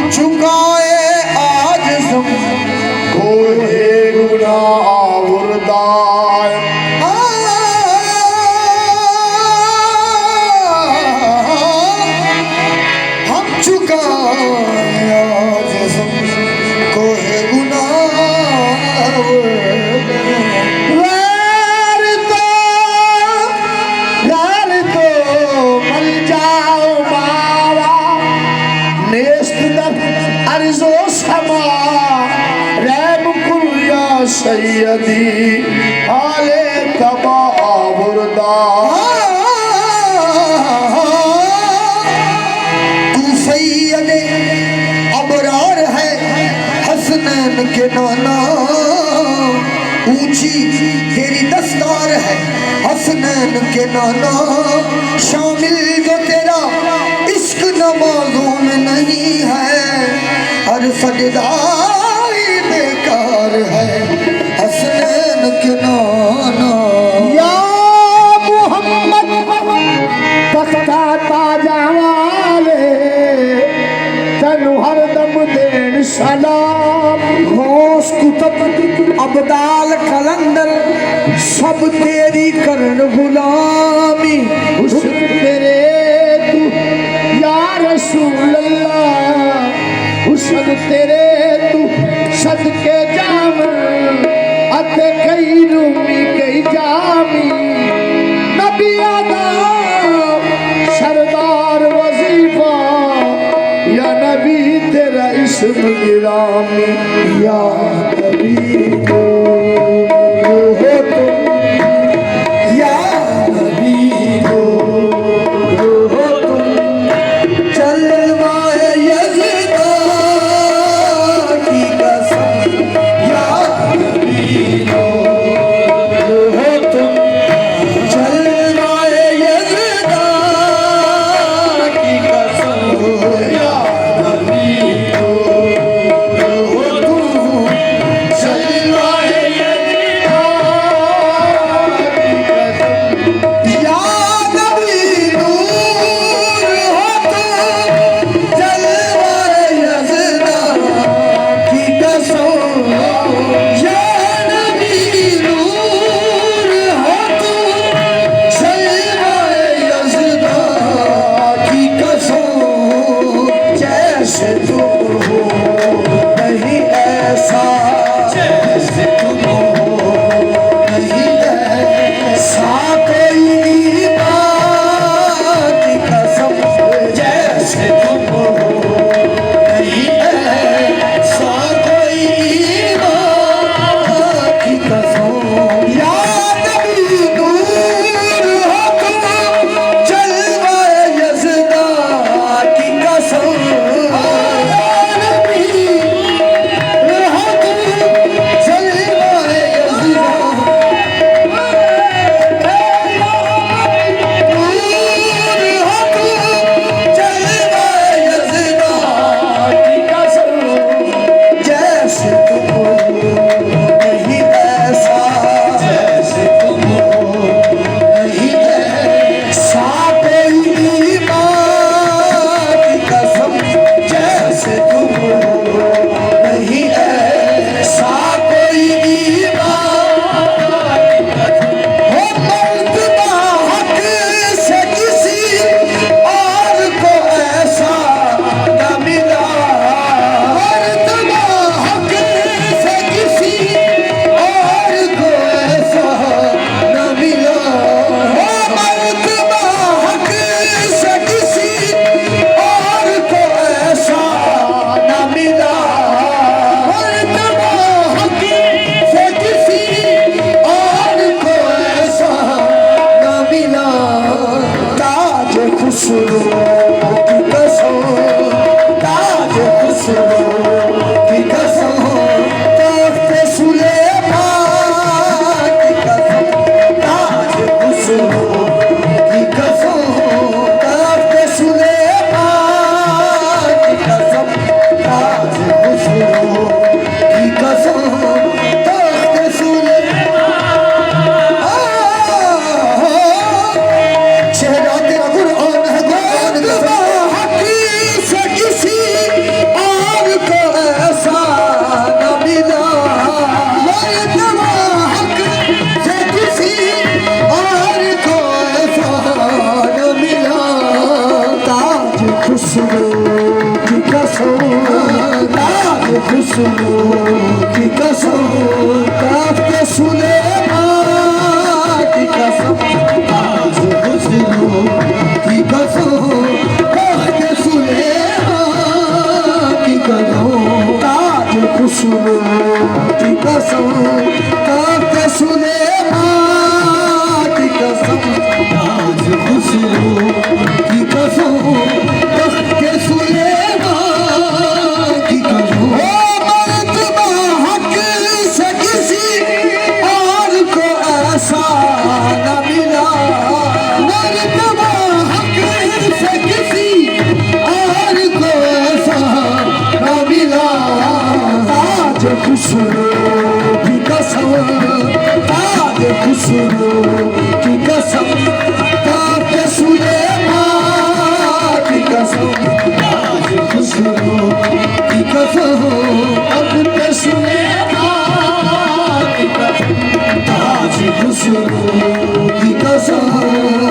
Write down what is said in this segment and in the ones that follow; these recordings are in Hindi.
चुकाए आज सब कोई गुनाहगार। हम चुकाए आज सब कोई गुनाहगार। मल जाओ बाबा नेस्त अर्जो समा रैम कुरिया सैयदी हाले तबा बुरदा। तू सैयदे अबरार है हसनैन के नाना, ऊंची तेरी दस्तार है हसनैन के नाना। शामिल जो तेरा इश्क नमाजों में नहीं है, हर सजदाई बेकार है हसनैन के नाना। या मोहम्मद तख्ता ताजा वाले तनु हर दम देन सलाम। होश कुतब अबदाल कलंदर सब तेरी करन गुलामी। हुस्न तेरे तू या रसूल अल्लाह, हुस्न तेरे तू सदके जाम अते कई रूमी कई जामी। नबी आदम सरदार वजीफा या नबी तेरा इस्म गिरामी। या नबी हो तुम, या नबी हो तुम। जलवाए यज़दा की कसम या नबी हो तुम। जलवाए यज़दा की कसम या नबी हो तुम। जलवाए यज़दा की कसम या नबी नूर हो तुम। जलवाए यज़दा की कसम या नबी नूर हो तुम। जलवाए यज़दा की कसम जैसे तुम हो नहीं ऐसा, जैसे तुम हो नहीं ऐसा कोई बात की कसम। जैसे तुम हो नहीं ऐसा कोई बात की कसम। या नबी नूर हो तुम। जलवाए यज़दा की कसम या नबी हो तुम। कसम, ताज खुशबू की कसम, काफ के सुलेमान की कसम, ताज खुशबू की कसम, काफ के सुलेमान की कसम, ताज खुशबू की कसम, काफ के सुलेमान की कसम, ताज खुशबू की कसम, काफ के सुलेमान की कसम। ओ मर्तबा हक से किसी और को ऐसा न मिला, मर्तबा हक से किसी और को ऐसा न मिला, ताज खुशबू की कसम, ताज खुशबू की कसम, काफ के सुलेमान की कसम, ताज खुशबू की कसम, काफ के सुलेमान की कसम, ताज खुशबू की कसम,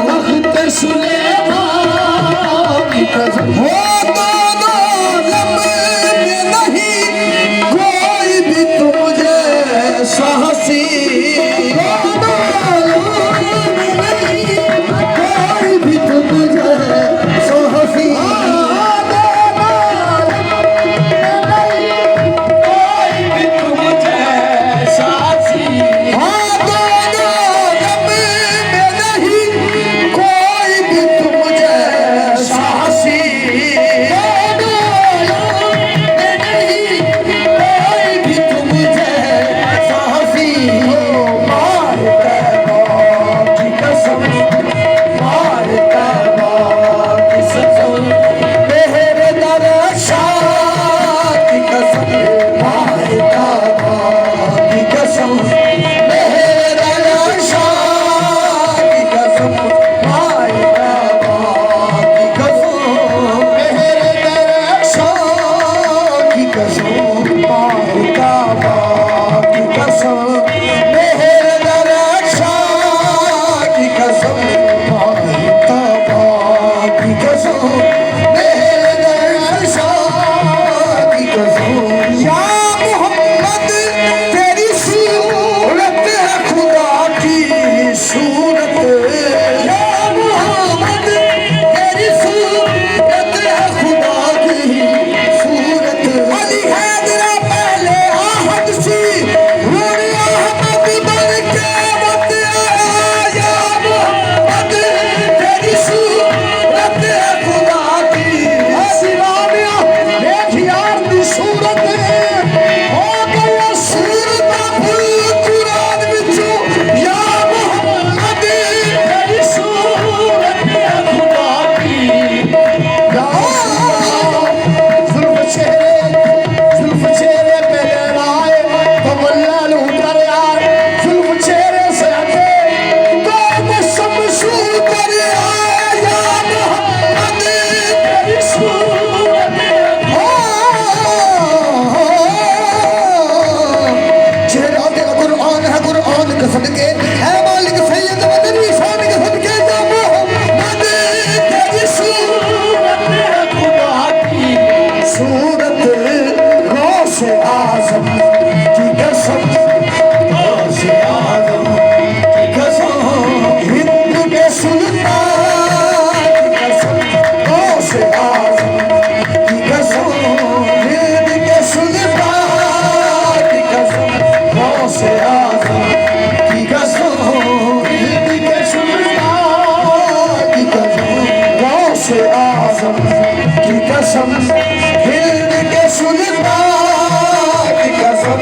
काफ के सुलेमान की कसम। हो दोनों लम्हे में नहीं कोई भी तुम जैसा हंसी, दोनों लम्हे में नहीं कोई भी तुम जैसा हंसी, कसम, हिंद के सुल्तान की कसम,